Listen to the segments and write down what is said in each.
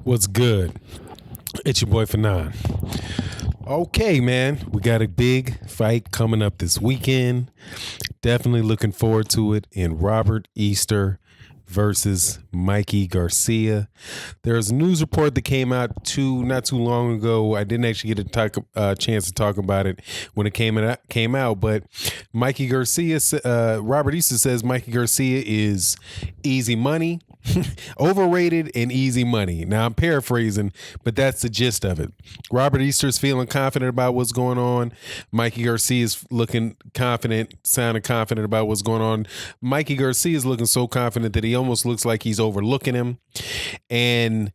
What's good? It's your boy Fanon. Okay, man, we got a big fight coming up this weekend. Definitely looking forward to it in Robert Easter versus Mikey Garcia. There's a news report that came out not too long ago. I didn't actually get a chance to talk about it when it came out, but Mikey Garcia, Robert Easter says Mikey Garcia is easy money. Overrated and easy money. Now I'm paraphrasing, but that's the gist of it. Robert Easter's feeling confident about what's going on. Mikey Garcia is looking confident, sounding confident about what's going on. Mikey Garcia is looking so confident that he almost looks like he's overlooking him. And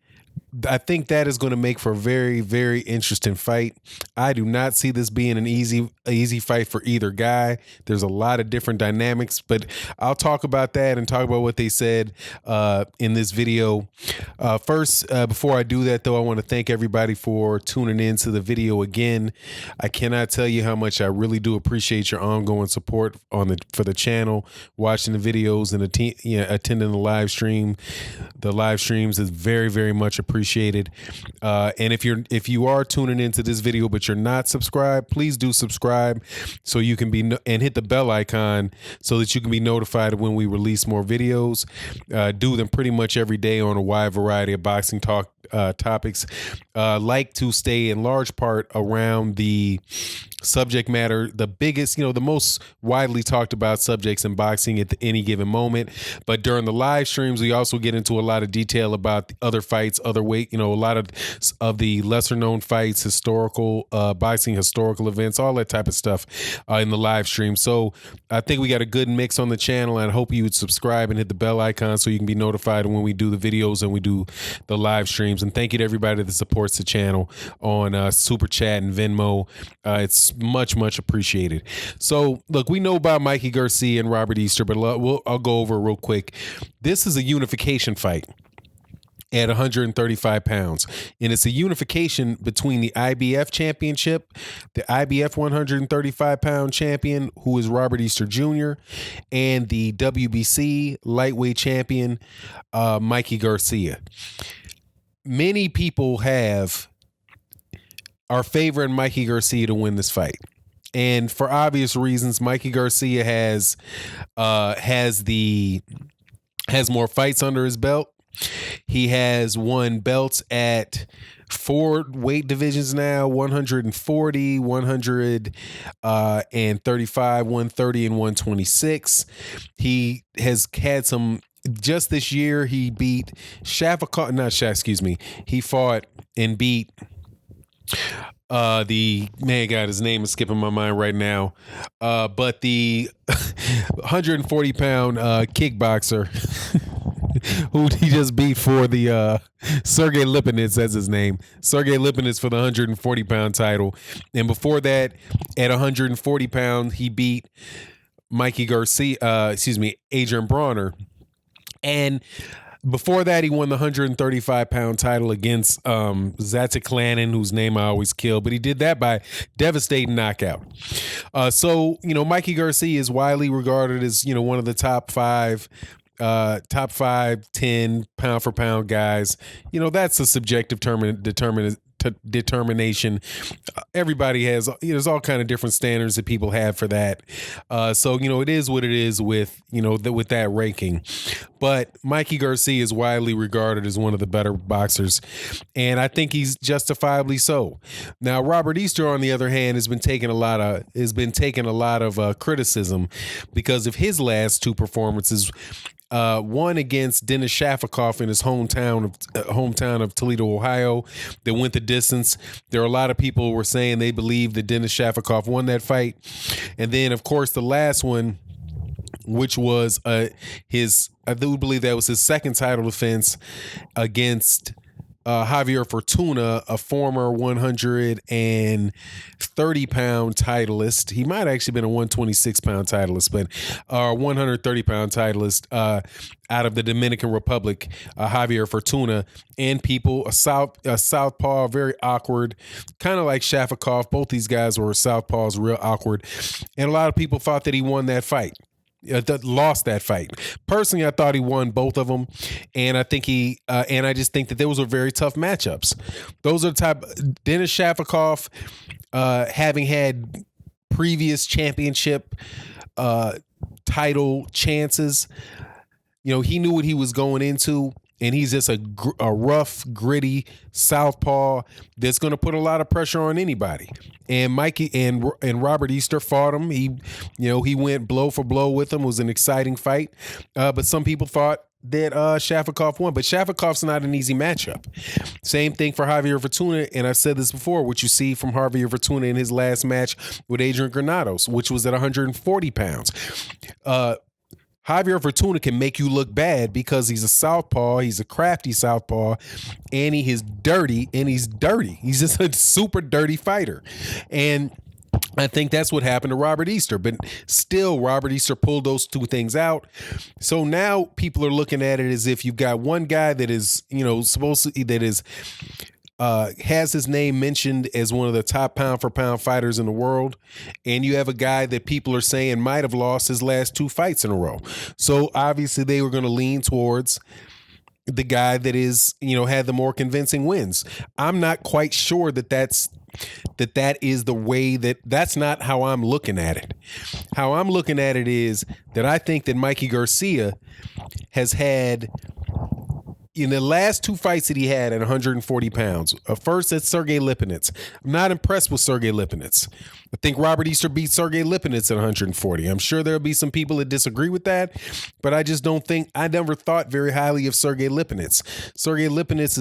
I think that is going to make for a very, very interesting fight. I do not see this being an easy fight for either guy. There's a lot of different dynamics, but I'll talk about that and talk about what they said in this video. First, before I do that, though, I want to thank everybody for tuning in to the video again. I cannot tell you how much I really do appreciate your ongoing support for the channel, watching the videos and attending the live stream. The live streams is very, very much appreciated. And if you are tuning into this video but you're not subscribed, please do subscribe so you can be and hit the bell icon so that you can be notified when we release more videos. Do them pretty much every day on a wide variety of boxing talk topics. Like to stay in large part around the subject matter, the biggest, the most widely talked about subjects in boxing at any given moment. But during the live streams, we also get into a lot of detail about the other fights, other weight, a lot of the lesser known fights, historical boxing, historical events, all that type of stuff in the live stream. So I think we got a good mix on the channel, and I hope you would subscribe and hit the bell icon so you can be notified when we do the videos and we do the live streams. And thank you to everybody that supports the channel on Super Chat and Venmo. It's much, much appreciated. So, look, we know about Mikey Garcia and Robert Easter, but I'll go over it real quick. This is a unification fight at 135 pounds. And it's a unification between the IBF championship, the IBF 135-pound champion, who is Robert Easter Jr., and the WBC lightweight champion, Mikey Garcia. Many people are favoring Mikey Garcia to win this fight. And for obvious reasons, Mikey Garcia has more fights under his belt. He has won belts at 4 weight divisions now: 140, 135, 130, and 126. He has had some. Just this year, he beat He fought and beat his name is skipping my mind right now. But the 140-pound kickboxer who he just beat for the Sergey Lipinets, that's his name. Sergey Lipinets for the 140-pound title. And before that, at 140 pounds, he beat Adrien Broner. And before that, he won the 135-pound title against Zatiklanin, whose name I always kill, but he did that by devastating knockout. So Mikey Garcia is widely regarded as one of the top 5, 10 pound for pound guys. That's a subjective determination. Everybody has, there's all kind of different standards that people have for that. So it is what it is with with that ranking. But Mikey Garcia is widely regarded as one of the better boxers, and I think he's justifiably so. Now, Robert Easter, on the other hand, has been taking a lot of criticism because of his last 2 performances. One against Denis Shafikov in his hometown of Toledo, Ohio, that went the distance. There are a lot of people who were saying they believe that Denis Shafikov won that fight. And then, of course, the last one, which was I do believe that was his second title defense against Javier Fortuna, a former 130-pound titleist. He might have actually been a 126-pound titleist, but 130-pound titleist out of the Dominican Republic, Javier Fortuna. And a southpaw, very awkward, kind of like Shafikov. Both these guys were southpaws, real awkward. And a lot of people thought that he won that fight. lost that fight. Personally, I thought he won both of them, and I think and I just think that those were very tough matchups. Those are the type. Denis Shafikov, having had previous championship title chances, he knew what he was going into. And he's just a rough, gritty southpaw that's going to put a lot of pressure on anybody. And Mikey and Robert Easter fought him. He went blow for blow with him. It was an exciting fight. But some people thought that Shafikov won. But Shafikov's not an easy matchup. Same thing for Javier Fortuna. And I've said this before, what you see from Javier Fortuna in his last match with Adrien Granados, which was at 140 pounds. Javier Fortuna can make you look bad because he's a southpaw, he's a crafty southpaw, and he's dirty. He's just a super dirty fighter. And I think that's what happened to Robert Easter. But still, Robert Easter pulled those two things out. So now people are looking at it as if you've got one guy that is, has his name mentioned as one of the top pound for pound fighters in the world. And you have a guy that people are saying might have lost his last two fights in a row. So obviously they were going to lean towards the guy that is, had the more convincing wins. I'm not quite sure that is the way that's not how I'm looking at it. How I'm looking at it is that I think that Mikey Garcia has had, in the last two fights that he had at 140 pounds, first at Sergey Lipinets. I'm not impressed with Sergey Lipinets. I think Robert Easter beat Sergey Lipinets at 140. I'm sure there'll be some people that disagree with that, but I just don't think, I never thought very highly of Sergey Lipinets. Sergey Lipinets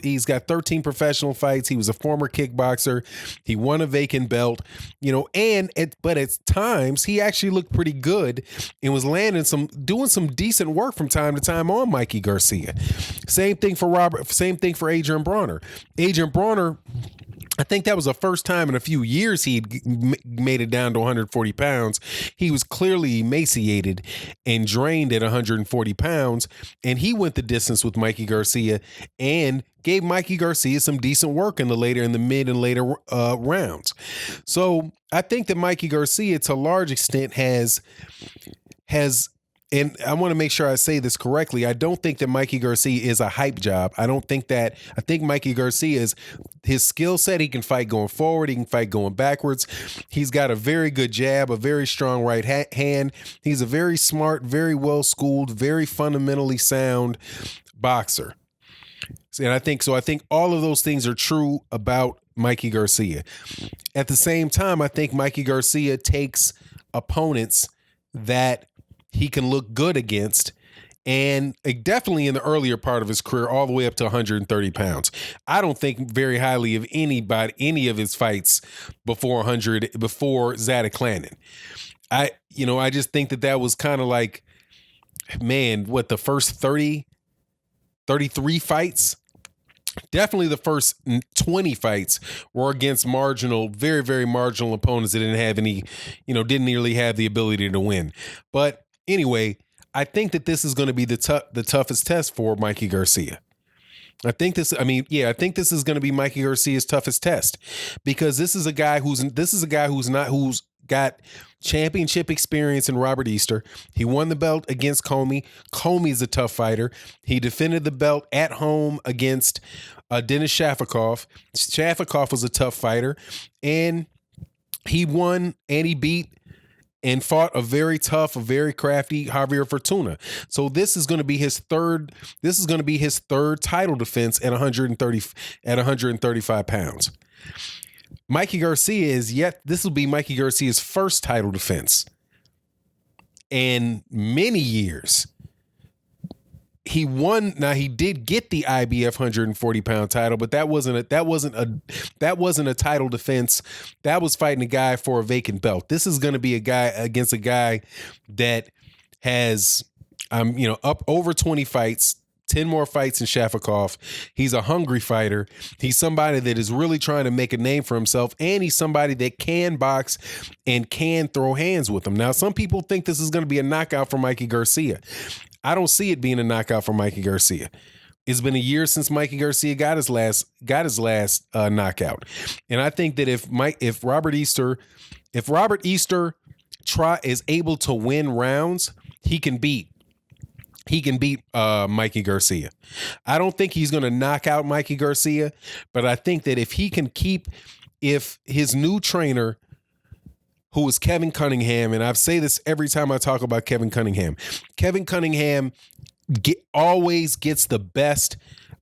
he's got 13 professional fights. He was a former kickboxer. He won a vacant belt, but at times he actually looked pretty good and was doing some decent work from time to time on Mikey Garcia. Same thing for Adrien Broner. Adrien Broner, I think that was the first time in a few years he'd made it down to 140 pounds. He was clearly emaciated and drained at 140 pounds, and he went the distance with Mikey Garcia and gave Mikey Garcia some decent work in the mid and later rounds. So I think that Mikey Garcia, to a large extent, has and I want to make sure I say this correctly. I don't think that Mikey Garcia is a hype job. I think Mikey Garcia is his skill set. He can fight going forward. He can fight going backwards. He's got a very good jab, a very strong right hand. He's a very smart, very well-schooled, very fundamentally sound boxer. And I think all of those things are true about Mikey Garcia. At the same time, I think Mikey Garcia takes opponents that he can look good against, and definitely in the earlier part of his career, all the way up to 130 pounds. I don't think very highly of any of his fights before Zadok Clannon. I just think that was kind of like, man, what, the first 33 fights? Definitely the first 20 fights were against very, very marginal opponents that didn't nearly have the ability to win. But anyway, I think that this is going to be the toughest test for Mikey Garcia. I think this is going to be Mikey Garcia's toughest test, because this is a guy who's got championship experience in Robert Easter. He won the belt against Comey. Comey's a tough fighter. He defended the belt at home against Denis Shafikov. Shafikov was a tough fighter, and he won and he beat and fought a very tough, a very crafty Javier Fortuna. So this is going to be his third title defense at 135 pounds. Mikey Garcia this will be Mikey Garcia's first title defense in many years. He won. Now, he did get the IBF 140 pound title, but that wasn't a title defense. That was fighting a guy for a vacant belt. This is going to be a guy against a guy that has, up over 20 fights, 10 more fights than Shafikov. He's a hungry fighter. He's somebody that is really trying to make a name for himself, and he's somebody that can box and can throw hands with him. Now, some people think this is going to be a knockout for Mikey Garcia. I don't see it being a knockout for Mikey Garcia. It's been a year since Mikey Garcia got his last knockout, and I think that if Robert Easter is able to win rounds, he can beat Mikey Garcia. I don't think he's going to knock out Mikey Garcia, but I think that if his new trainer, who is Kevin Cunningham, and I say this every time I talk about Kevin Cunningham always gets the best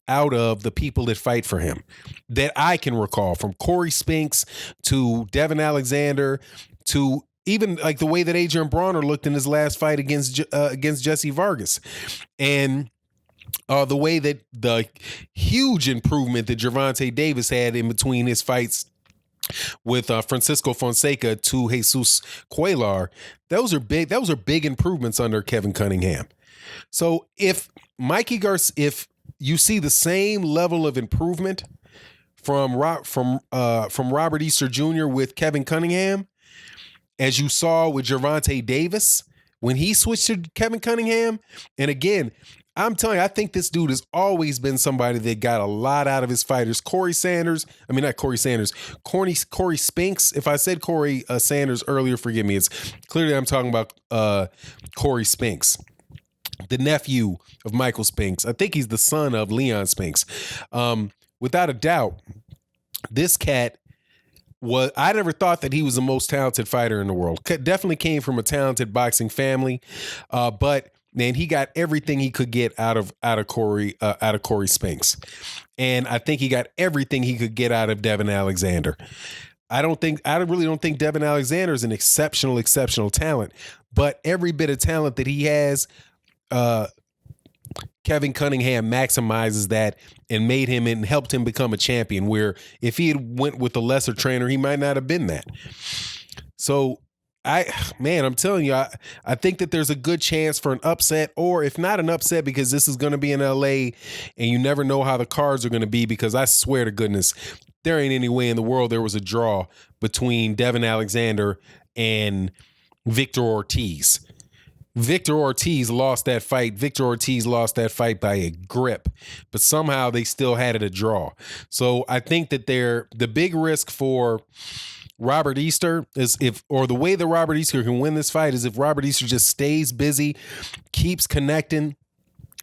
out of the people that fight for him that I can recall, from Corrie Spinks to Devin Alexander to even like the way that Adrien Broner looked in his last fight against Jesse Vargas, and the way that the huge improvement that Gervonta Davis had in between his fights with Francisco Fonseca to Jesus Cuellar. Those are big improvements under Kevin Cunningham. So if you see the same level of improvement from Robert Easter Jr. with Kevin Cunningham as you saw with Gervonta Davis when he switched to Kevin Cunningham. And again, I'm telling you, I think this dude has always been somebody that got a lot out of his fighters. Corrie Spinks. If I said Corrie Sanders earlier, forgive me. It's clearly I'm talking about Corrie Spinks, the nephew of Michael Spinks. I think he's the son of Leon Spinks. Without a doubt, this cat I never thought that he was the most talented fighter in the world. Definitely came from a talented boxing family, but man, he got everything he could get out of Corrie Spinks, and I think he got everything he could get out of Devin Alexander. I really don't think Devin Alexander is an exceptional talent, but every bit of talent that he has, Kevin Cunningham maximizes that and made him and helped him become a champion, where if he had went with a lesser trainer, he might not have been that. So I'm telling you, I think that there's a good chance for an upset, or if not an upset, because this is going to be in LA and you never know how the cards are going to be, because I swear to goodness, there ain't any way in the world there was a draw between Devin Alexander and Victor Ortiz. Victor Ortiz lost that fight. Victor Ortiz lost that fight by a grip, but somehow they still had it a draw. So I think that the big risk for Robert Easter the way that Robert Easter can win this fight is if Robert Easter just stays busy, keeps connecting,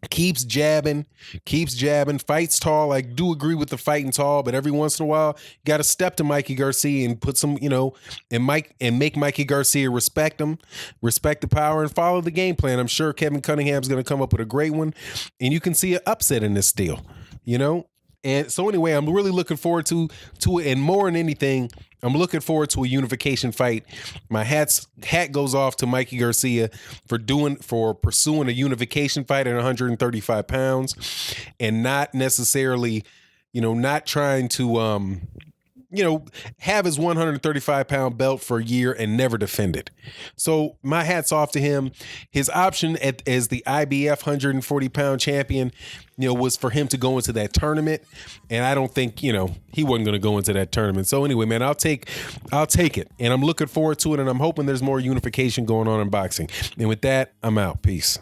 keeps jabbing, fights tall. I do agree with the fighting tall, but every once in a while, you got to step to Mikey Garcia and put some, and make Mikey Garcia respect him, respect the power, and follow the game plan. I'm sure Kevin Cunningham's going to come up with a great one, and you can see an upset in this deal, And so anyway, I'm really looking forward to it, and more than anything, I'm looking forward to a unification fight. My hat goes off to Mikey Garcia for pursuing a unification fight at 135 pounds, and not necessarily, not trying to have his 135-pound belt for a year and never defend it. So my hat's off to him. His option as the IBF 140-pound champion, was for him to go into that tournament. And I don't think, he wasn't going to go into that tournament. So anyway, man, I'll take it. And I'm looking forward to it. And I'm hoping there's more unification going on in boxing. And with that, I'm out. Peace.